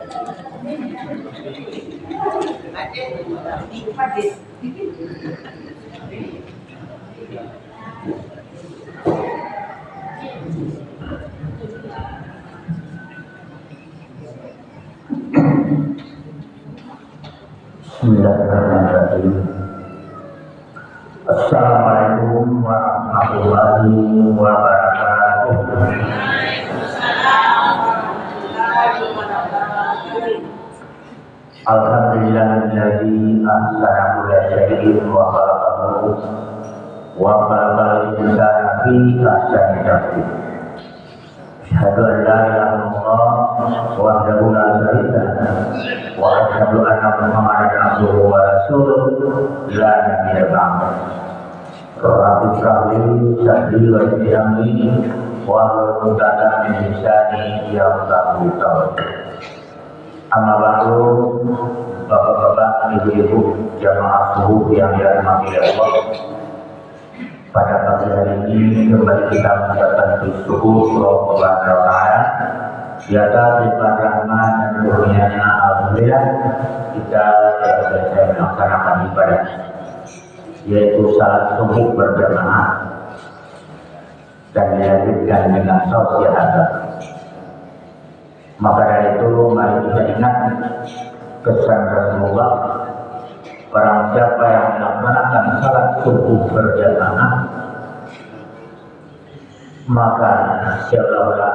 Bismillahirrahmanirrahim. Assalamualaikum warahmatullahi wabarakatuh. Alhamdulillahilladzi ahsana kulla syai'in wa khalaqahu wa khalaqal insana fi ahsani taqwim. Asyhadu an la ilaha illallah wahdahu la syarika lahu wa asyhadu anna Muhammadan abduhu wa rasuluhu la nabiyya ba'dahu. Rabbi shrah li sadri wa yassir amri wa hlul 'uqdatam min lisani yafqahu qawli. Amma ba'du, bapak-bapak, ibu-ibu, jamaah subuh yang dirahmati Allah. Pada pagi hari ini kembali kita mengucapkan syukur kepada Allah Ta'ala di atas limpah rahmat dan karunia-Nya. Alhamdulillah kita selesai melaksanakan ibadah, yaitu salat subuh berjamaah dan dilanjutkan dengan salat syahadat. Maka dari itu mari kita ingat kesan Rasulullah, barang siapa yang melaksanakan salat subuh berjamaah maka seolah-olah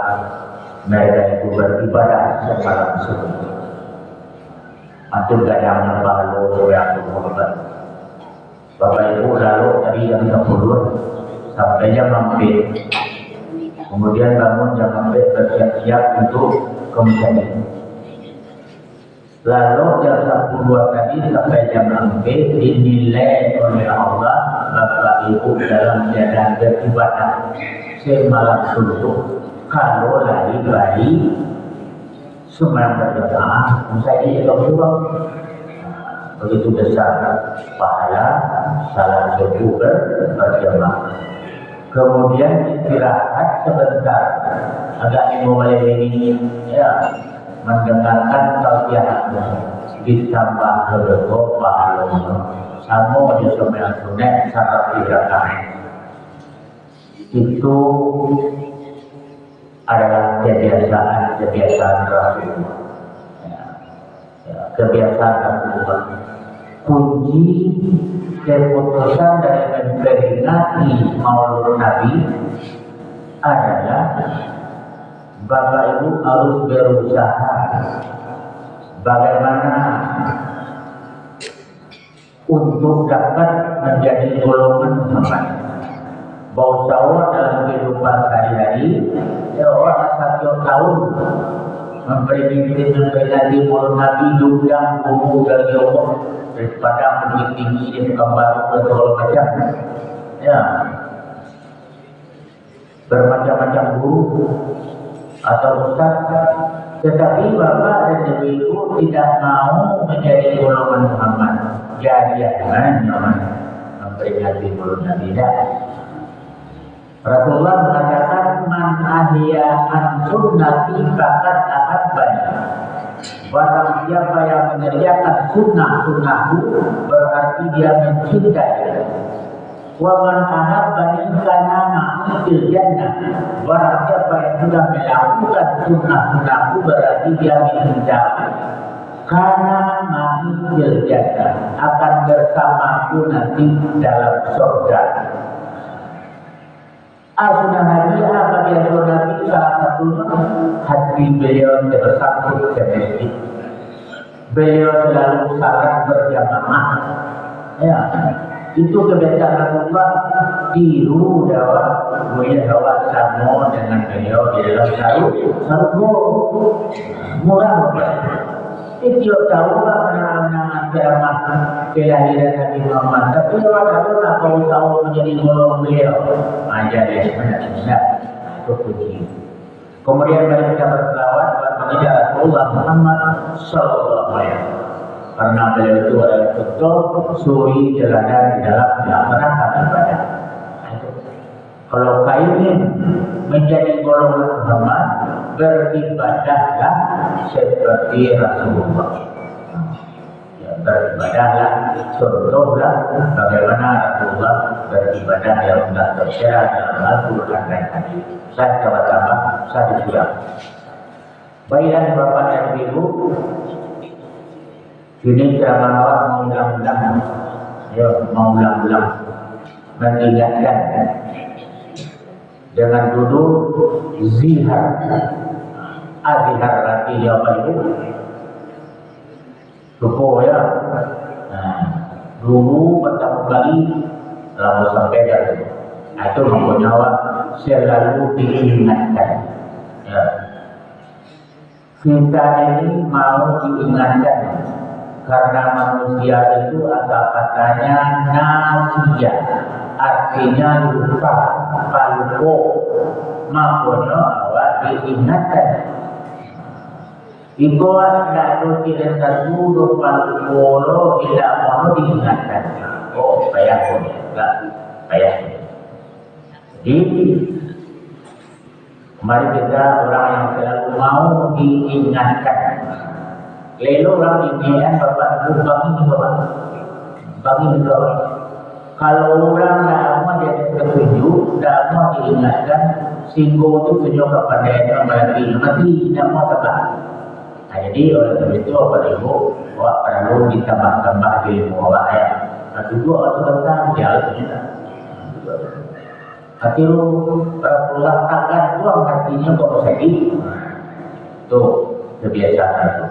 mereka itu beribadah semalam subuh. Antum gak yang lalu yang berkorban. Bapak Ibu lalu tadi jam 10 sampai jam 4. Kemudian bangun jam 4 bersiap-siap untuk ke masjid. Lalu jam 10 tadi sampai jam 4 dinilai oleh Allah Bapak Ibu dalam keadaan beribadah semalam subuh. Kalau lari bayi semalam berjamaah misalnya itu subuh, begitu besar pahala salat subuh berjamaah. Kemudian istirahat sebentar, agak dimulai ini ya, mendengarkan tausiah ditambah kedua pahalanya sama di sembilan sunat syarat 3 rakaat. Itu adalah kebiasaan Rasulullah. Kebiasaan Rasulullah. Kunci keputusan dari memperingati Maulid Nabi adalah Bapak Ibu harus berusaha bagaimana untuk dapat menjadi golongan Muhammad. Bahwa dalam kehidupan sehari-hari, orang 1 tahun memperingati Maulid Nabi diundang umum dari Allah daripada lebih tinggi dan kembali ke segala macam, ya, bermacam-macam guru atau ustaz, tetapi bapak dan ibu tidak mau menjadi golongan Muhammad. Jangan memperingati Maulid Nabi. Rasulullah mengatakan man ahya an sunnati faqad ahabbani. Barang siapa yang mengerjakan sunnah-sunnahku berarti dia mencintai. Wa man ahabbani kana ma'i fil jannah. Barang siapa yang sudah melakukan sunnah-sunnahku berarti dia mencintai. Karena ma'i fil jannah, akan bersamaku nanti dalam surga. Sunnah Nabi apa dia sunnah Nabi? Salah satunya hati beliau tersangkut ke masjid. Beliau selalu salat berjamaah. Ya, itu kebiasaan Rasulullah. Tiru dawa sama dengan beliau di dalam sarung murah. Itu tahu menangan ceramah kelahiran Nabi Muhammad. Tapi orang tahu tahu menjadi golongan beliau. Ajar dia sebenarnya itu puji. Kemudian mari kita berselawat kepada Rasulullah Muhammad Sallallahu Alaihi Wasallam. Karena beliau itu adalah betul suri teladan di dalam melaksanakan ibadah. Kalau kau ingin menjadi golongan Muhammad, beribadahlah seperti Rasulullah. Ya, beribadahlah, contohlah bagaimana Rasulullah beribadah yang sudah tersiar dalam Al-Quran dan Hadis. Saya tambah-tambah satu surah. Baiklah Bapak dan Ibu, ini ceramah awal mengulang-ulang, ya mengulang-ulang, mengingatkan dengan duduk zihar, azhar lagi ya Bapak Ibu, supaya dulu pertama kali lalu sampaikan itu mempunyai selalu diingatkan. Ya. Kita ini mau diingatkan karena manusia itu asal katanya nasia, artinya lupa, palpo, makanya awak diingatkan. Iko ada kira satu lupa polo tidak mau diingatkan. Oh, payah pun, enggak payah. Jadi mari kita orang yang selalu mau diingatkan. Lalu orang diingatkan Bapak Ibu bagi juga. Kalau orang tidak mau dia tertuju, tidak mau diingatkan, singgo itu tunjuk kepada yang mati, tidak mau tegak. Nah, jadi oleh sebab itu Bapak Ibu, awak perlu ditambah-tambah ilmu awak ya. Nah, itu awak sebentar dia ternyata. Hati lu Rasulullah tangan tuang hatinya kok sedih. Itu kebiasaan itu.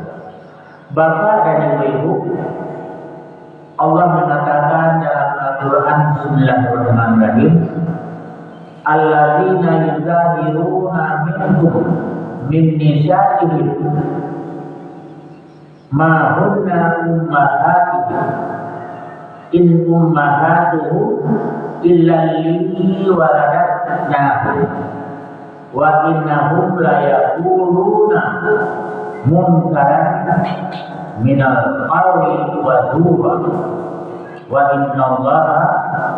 Bapak dan Ibu, Allah mengatakan dalam Al-Quran Bismillahirrahmanirrahim, alladzina yuzahiruna minkum min nisa'ihim ma hunna ummahatihim in ummahatuhum illa allati waladatnahu wa innahum la yaquluna munkaran minal qawli wa dzura wa innallaha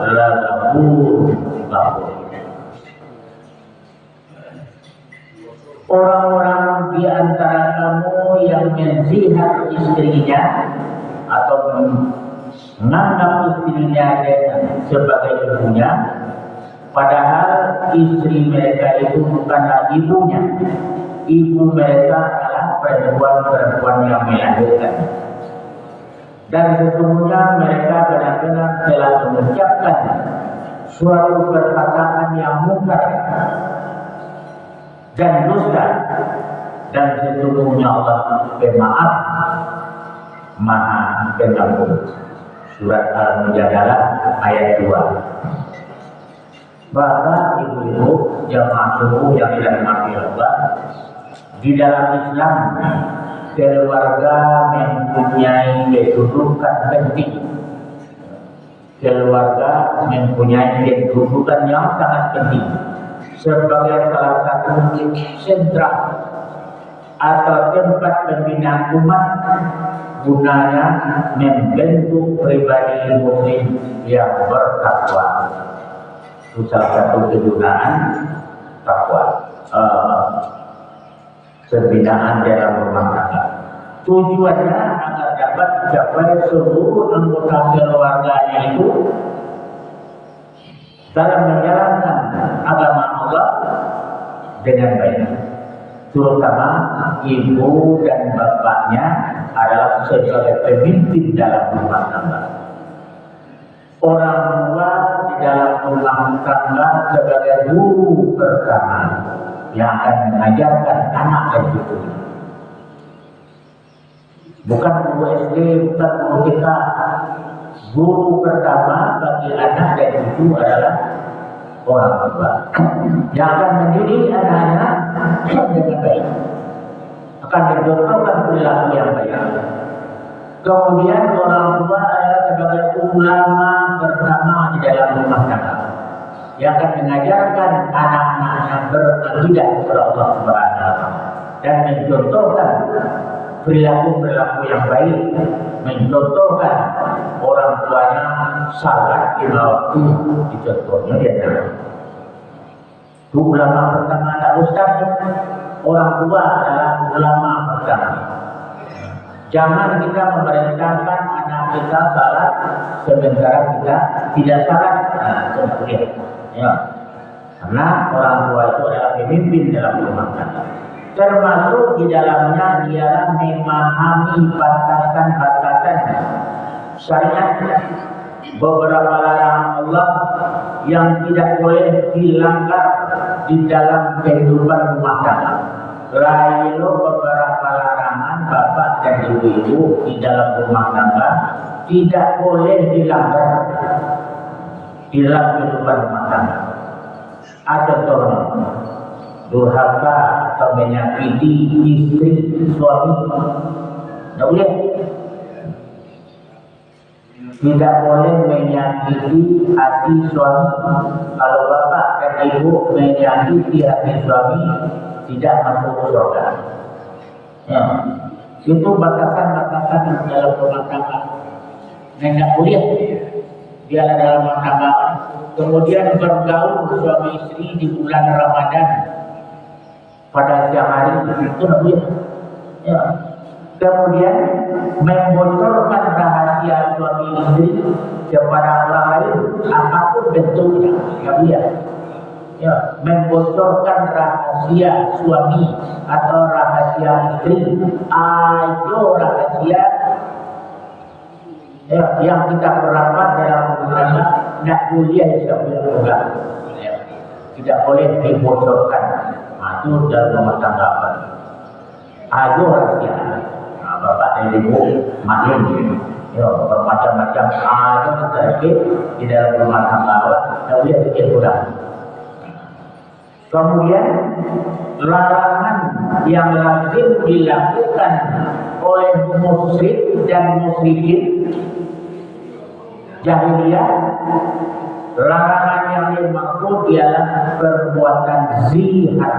la ghafurur rahim. Orang-orang di antara kamu yang menzihat istrinya atau menganggap istrinya sebagai ibunya, padahal istri mereka itu bukanlah ibunya. Ibu mereka adalah perempuan-perempuan yang melahirkan. Dan sesungguhnya mereka benar-benar telah mengucapkan suatu perkataan yang mungkar dan dusta. Dan sesungguhnya Allah Pemaaf, Maha Pengampun. Surat Al-Mujadalah ayat 2. Bapak, Ibu-ibu, jamaah subuh yang dirahmati Allah, di dalam Islam keluarga mempunyai kedudukan penting. Keluarga mempunyai kedudukan yang sangat penting sebagai salah satu sentra atau tempat pembinaan umat, gunanya membentuk pribadi muslim yang bertakwa. Itu salah satu kegunaan takwa. Pembinaan dalam rumah tangga. Tujuannya agar dapat dicapai seluruh anggota keluarganya itu dalam menjalankan agama Allah dengan baik. Terutama ibu dan bapaknya adalah sebagai pemimpin dalam rumah tangga. Orang tua di dalam rumah tangga sebagai guru pertama yang akan mengajarkan anak dan cucu. Bukan guru SD, bukan guru TK. Guru pertama bagi anak dan cucu adalah orang tua yang akan mendidik anak-anak dengan baik, akan mencontohkan perilaku yang baik. Kemudian orang tua adalah sebagai ulama pertama di dalam rumah tangga yang akan mengajarkan anak-anaknya berakidah kepada Allah Subhanahu wa taala dan mencontohkan perilaku-perilaku yang baik, mencontohkan orang tuanya salat di waktu dicontohnya dia. Itu ulama pertama tak ustaz. orang tua adalah ulama pertama. Jangan kita memerintahkan anak kita salat sementara kita tidak salat. Ya. Karena orang tua itu adalah pemimpin dalam rumah tangga. Termasuk di dalamnya ialah memahami batasan-batasan syariat, beberapa larangan Allah yang tidak boleh dilanggar di dalam kehidupan rumah tangga. Lalu beberapa larangan bapak dan ibu-ibu di dalam rumah tangga tidak boleh dilanggar di dalam kehidupan rumah tangga. Ada contohnya durhaka atau menyakiti istri suami, tidak boleh. Tidak boleh menyakiti hati suami. Kalau bapak dan ibu menyakiti hati suami, tidak masuk surga. Ya. Itu batasan-batasan dalam rumah tangga. Tidak boleh dia dalam rumah tangga. Kemudian bergaul suami istri di bulan Ramadan pada siang hari, itu tidak boleh. Ya. Kemudian membocorkan rahasia suami istri kepada orang lain apapun bentuknya, tidak boleh. Ya, membocorkan rahasia suami atau rahasia istri, ayo rahasia ya, yang kita perapat dalam hubungan tidak boleh juga, ya, tidak boleh dibocorkan. Itu dalam rumah tangga apa? Ayo rahasia. Bapak dan ibu maklum, ya, bermacam-macam ayo terjadi di dalam rumah tangga, tidak boleh bikin kurang. Kemudian larangan yang lazim dilakukan oleh musyrik dan musyrikin jahiliyah, larangan yang dimaksud ialah perbuatan zihar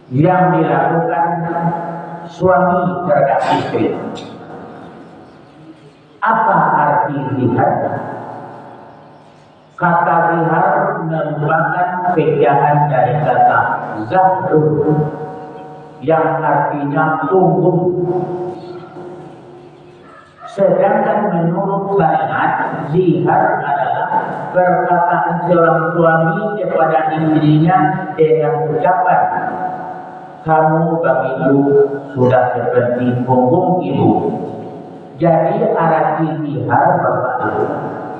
yang dilakukan suami terhadap istri. Apa arti zihar? Kata zihar merupakan pecahan dari kata zahrun yang artinya punggung. Sedangkan menurut syariat, zihar adalah perkataan seorang suami kepada istrinya dengan ucapan, kamu bagiku sudah seperti punggung ibu. Jadi arti zihar bapak ibu,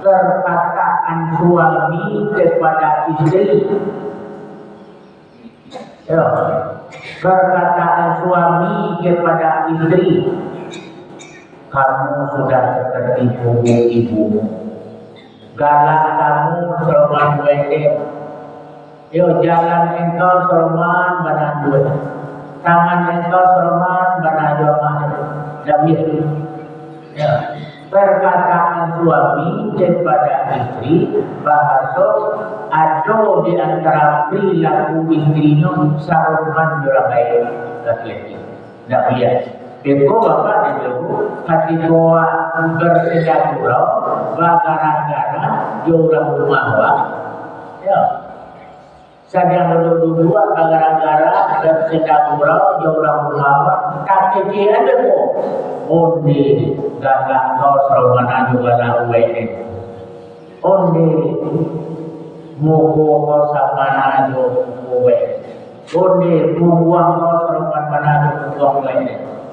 perkataan suami kepada istri. Ya, perkataan suami kepada istri, kamu sudah seperti punggung ibu. Galak kamu seroman wede. Yo jalan engkau seroman banah dua. Tangan engkau seroman banah dua mana. Jadi, ya, perkataan suami kepada istri bahasa ada di antara perilaku istrinya saroman juragai laki-laki. Tidak lihat. Beko bapak dan ibu hati doa bersedia pulau bagara-gara jauh rumah ya sedang dua bagara-gara bersedia pulau jauh rumah tapi dia ada kok onde gagak kau serumana juga lah uwe onde muku kau sama naju uwe onde buang kau serumana juga uwe.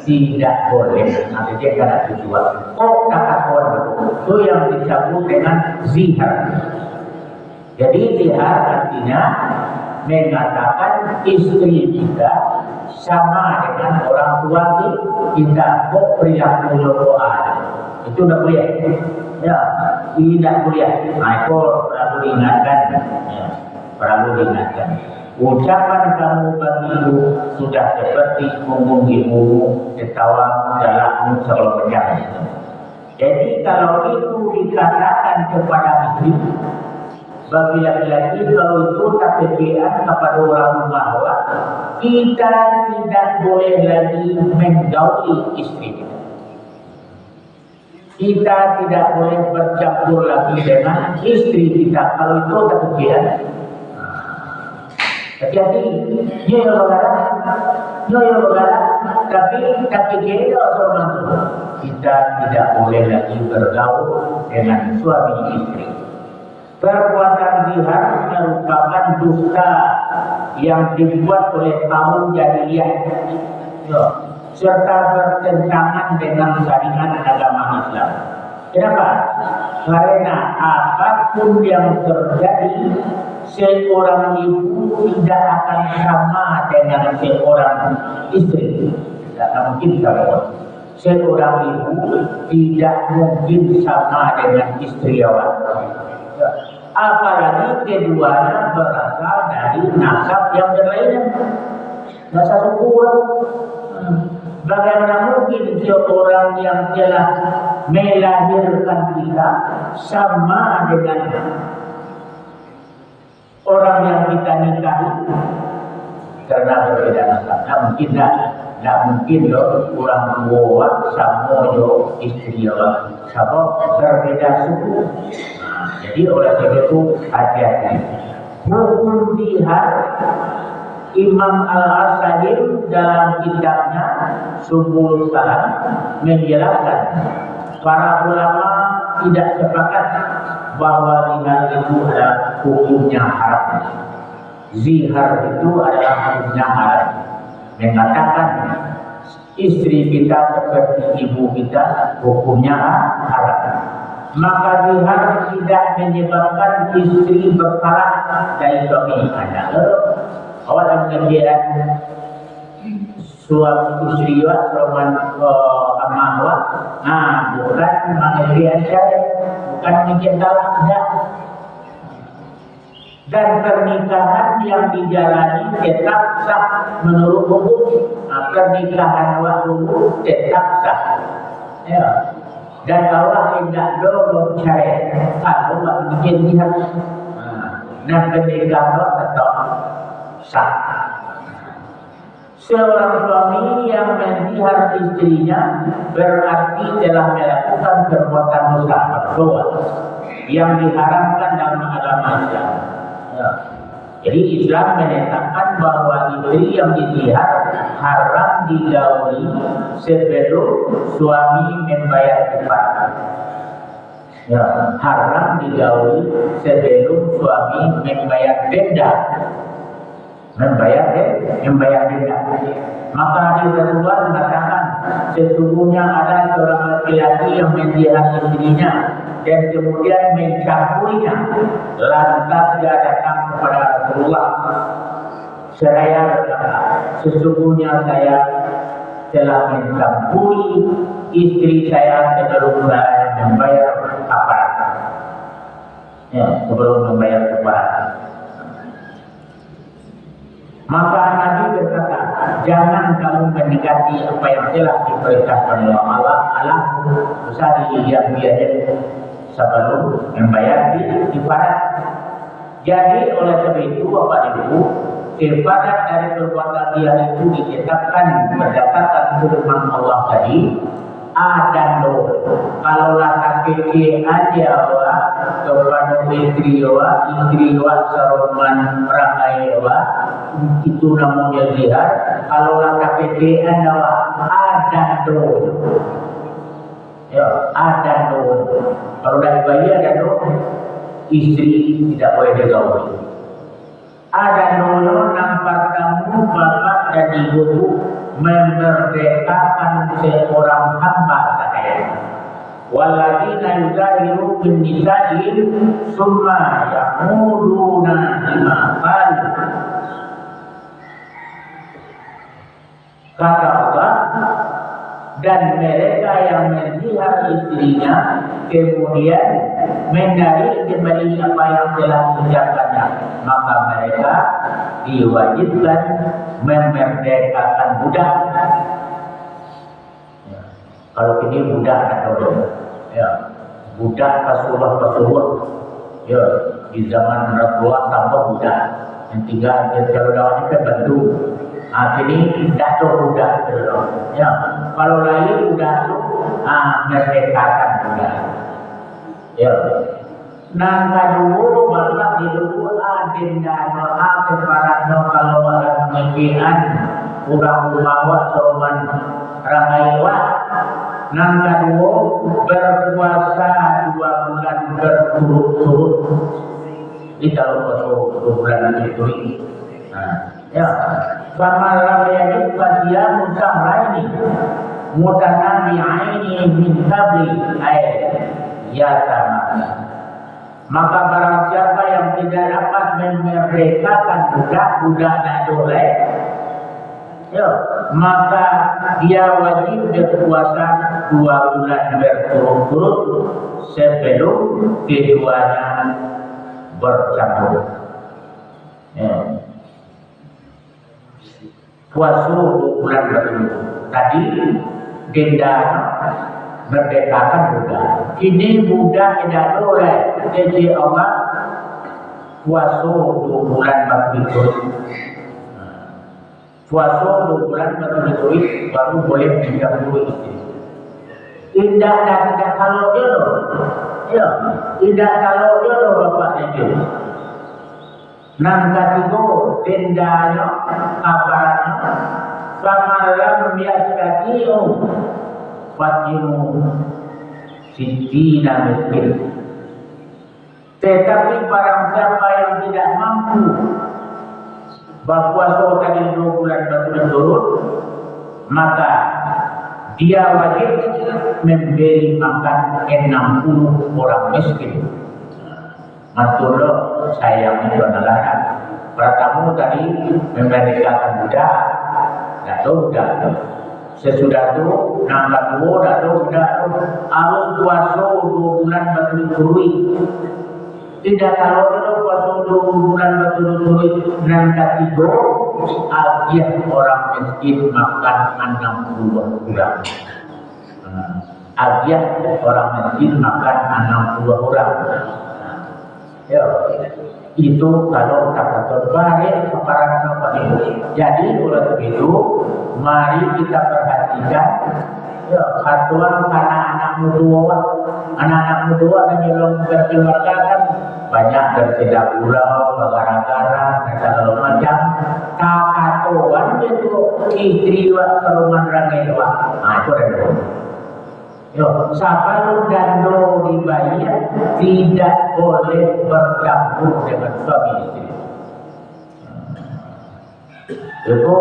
Tidak boleh, nanti dia kena tujuan. Kok kata itu yang disebut dengan zihar. Jadi zihar artinya mengatakan istri kita sama dengan orang tua kita kok perilaku doa. Itu tidak boleh. Ya, tidak boleh. Nah, itu perlu diingatkan. Ya, perlu diingatkan. Ucapan kamu bagiku sudah seperti punggung ibumu, ketawa galakmu selalu pecah. Jadi kalau itu dikatakan kepada istri, bagi laki-laki kalau itu takian kepada orang bahwa kita tidak boleh lagi menggauli istri kita. Kita tidak boleh bercampur lagi dengan istri kita kalau itu takian. Hati-hati, nyoyo begala, tapi kita seorang itu kita tidak boleh lagi bergaul dengan suami istri. Perbuatan zihar merupakan dusta yang dibuat oleh kaum jahiliyah, serta bertentangan dengan syariat agama Islam. Kenapa? Karena apapun yang terjadi, seorang ibu tidak akan sama dengan seorang istri. Tidak mungkin sama. Seorang ibu tidak mungkin sama dengan istri awak. Apalagi keduanya berasal dari nasab yang berbeda, nasab suku. Bagaimana mungkin seorang yang telah melahirkan kita sama dengan orang yang kita nikahi karena berbeda nasab? Tidak mungkin, tidak mungkin loh orang tua sama jo istri orang sama berbeda suku. Jadi oleh sebab itu hati-hati. Hukum zihar, Imam Al-Asadim dalam kitabnya Subul Salam menjelaskan para ulama tidak sepakat bahwa zihar itu adalah hukumnya haram. Zihar itu adalah hukumnya haram. Mengatakan istri kita seperti ibu kita hukumnya haram. Maka zihar tidak menyebabkan istri bersalah dari suami. Awal mengerjakan suami istri selama amahwa, bukan mengerjakan saya, bukan mencintai tidak. Dan pernikahan yang dijalani tetap sah menurut hukum. Pernikahan waktu tetap sah. Ya. Dan Allah tidak dorong cerai kalau tak bikin zihar. Dan pernikahan tetap sah. Seorang suami yang menzihar istrinya berarti telah melakukan perbuatan dosa berdoa yang diharamkan dalam agama Islam. Ya. Jadi Islam menetapkan bahwa istri yang dizihar haram digauli sebelum suami membayar kafar. Ya, haram digauli sebelum suami membayar denda. Membayar denda. Maka hadis Rasulullah mengatakan sesungguhnya ada seorang laki-laki yang menzihar istrinya dan kemudian mencampurinya. Lantas dia datang kepada Rasulullah. Seraya berkata, sesungguhnya saya telah mencampuri istri saya sebelum saya membayar kafar. Ya, sebelum membayar kafar. Maka Nabi berkata, jangan kamu mendekati apa yang telah diperintahkan oleh Allah. Allah bisa dilihat-lihat sebelum membayar kifarat. Jadi oleh sebab itu Bapak Ibu, kifarat dari perbuatan dia itu ditetapkan berdasarkan firman Allah tadi. Dan lo kalau laki aja kepada istri saruman perangai itu namanya zihar. Kalau laki ada do, ya ada do. Kalau dari bayi ada do, istri tidak boleh digauli. Ada dulu nampak kamu bapak dan ibu memerdekakan seorang hamba saya. Walladzina yuzahiru bin nisa'in summa ya'muduna lima qalu. Kata Allah, dan mereka yang menzihar istrinya kemudian menarik kembali apa yang telah diucapkannya, maka mereka diwajibkan memerdekakan budak. Ya. Kalau ini budak atau ya budak Rasulullah, ya di zaman Rasulullah sama budak. Yang tiga kalau dalamnya kan bantu. Ini tidak budak dulu. Ya, kalau lain budak itu merdekakan budak. Ya, Nang kadua bapak di dulu adenda doa keparano kalau orang mengian kurang bawa soman ramaiwa. Nang kadua berpuasa 2 bulan berturut-turut. Di dalam puasa 2 bulan itu. Ya, sama ramai dia musam lain. Mutanami aini min qabli ya sama. Maka barang siapa yang tidak dapat memerdekakan budak-budak nadoleh, ya, maka dia wajib berpuasa 2 bulan berturut-turut sebelum keduanya bercampur. Ya. Puasa 2 bulan berturut-turut. Tadi denda merdekakan budak. Ini budak tidak boleh. Jadi Allah puasa 2 bulan berturut-turut. Puasa 2 bulan berturut-turut baru boleh didahului istri. Tidak kalau jodoh. Ya, tidak kalau jodoh bapaknya jodoh. Nang katigo dendanya kabarnya Famalam yastati'u fatimu sitina miskin. Tetapi barang siapa yang tidak mampu berpuasa tadi 2 bulan berturut-turut, maka dia wajib memberi makan 60 orang miskin. Matulo sayang itu adalah pertama tadi memerdekakan budak. Dah sesudah itu nambah 2 harus puasa 2 bulan berturut-turut. Tidak kalau itu puasa 2 bulan berturut-turut nambah 3 agiah orang miskin makan 60 orang. Agiah orang miskin makan 60 orang. Ya, itu kalau tak terbaik kepada ini. Jadi oleh itu, mari kita perhatikan ya, aturan karena anak muda dan yang berkeluarga kan banyak tersedak pulau, gara-gara dan segala macam. Aturan itu istri wa seruman rangewa. Itu ada. Yo, sabar dan do dibayar tidak boleh bercampur dengan suami istri. Itu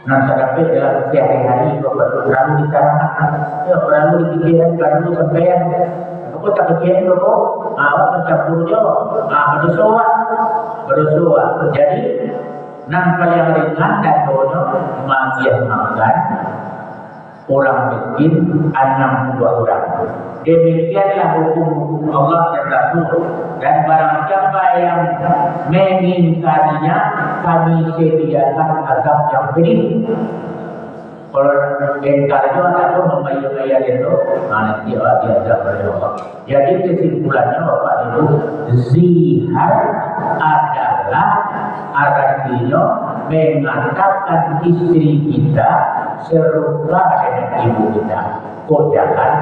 nanti dapat dalam sehari-hari perlu dikarenakan, ya perlu dipikirkan, perlu sampean. Aku tak kecil tu, awak bercampur jo, bersuah. Jadi nampak yang ringan dan dono magiah makan. Orang miskin 62 orang. Demikianlah hukum-hukum Allah dan Rasul. Dan barang siapa yang mengingkarinya, kami sediakan azab yang pedih. Kalau ingkar itu atau membayar itu, nanti diazab oleh Allah. Jadi kesimpulannya Bapak Ibu, zihar adalah artinya mengatakan istri kita serupa dengan ibu kita. Kau jalan,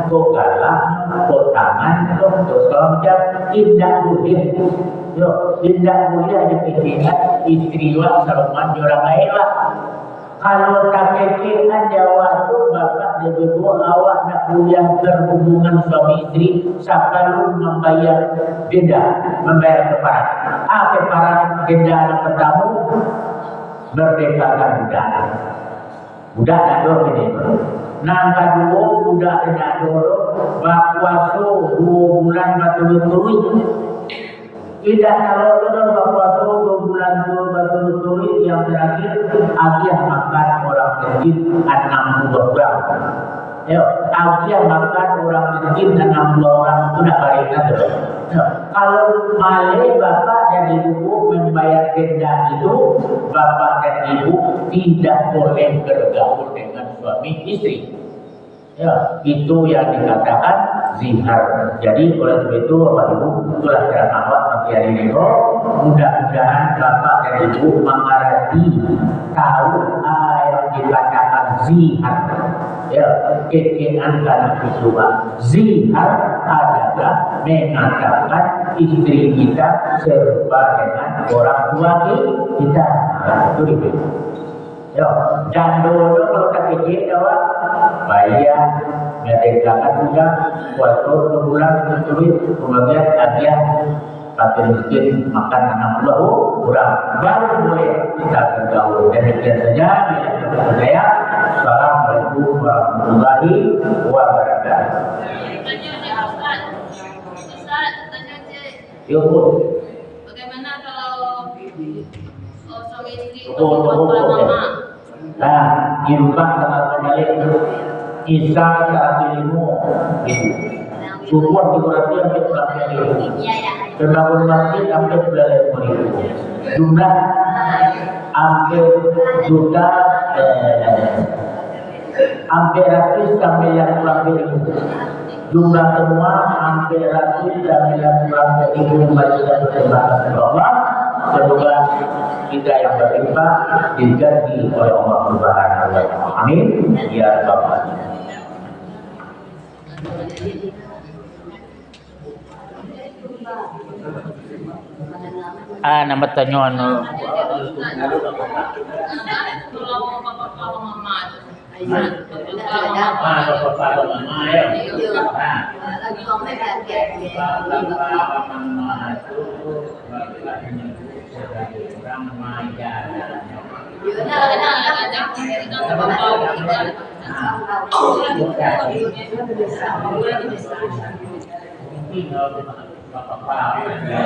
kau galak, kau tangan, kau macam tidak boleh. Yo, tidak boleh ada pikiran istri wa seruman orang lain lah. Kalau tak pikiran jawab tu bapak dan ibu awak nak boleh berhubungan suami istri sampai membayar denda, membayar keparat. Keparat denda yang pertama merdekakan budak. Budak tak ada ini. Nang kedua budak tidak ada. Berpuasa 2 bulan berturut-turut. Tidak kalau sudah berpuasa 2 bulan berturut-turut yang terakhir agiah makan orang miskin 60 orang. Ya, agiah makan orang miskin 60 orang itu nak barikan tu. Kalau malai bapak dan ibu membayar denda itu, bapak dan ibu tidak boleh bergaul dengan suami istri. Ya, itu yang dikatakan zihar. Jadi oleh sebab itu bapak ibu itulah ceramah awak pagi hari ini. Mudah-mudahan bapak dan ibu mengerti tahu yang dikatakan zihar. ya kekean karena kedua zihar adalah mengatakan istri kita serupa dengan orang tua kita. Itu itu. Ya, dan dulu kalau kata kita bayar merdekakan sudah waktu 6 bulan duit kemudian agian fakir miskin makan 60 orang baru boleh kita bergaul. Demikian saja bila kita saya. Assalamualaikum warahmatullahi wabarakatuh. Bagaimana kalau suami istri mama? Nah, irubah dengan kembali Isa saat ilmu support di kurang yang kita pilih. Terbangun masjid hampir 9.000. Jumlah hampir juta hampir ratus sampai yang kurang ribu. Jumlah semua hampir ratus sampai yang kurang ribu baca bersama Allah. Semoga kita yang berlimpah diganti oleh Allah Subhanahu wa Ta'ala. Amin. Ya Rabbal Alamin. Nama tanyon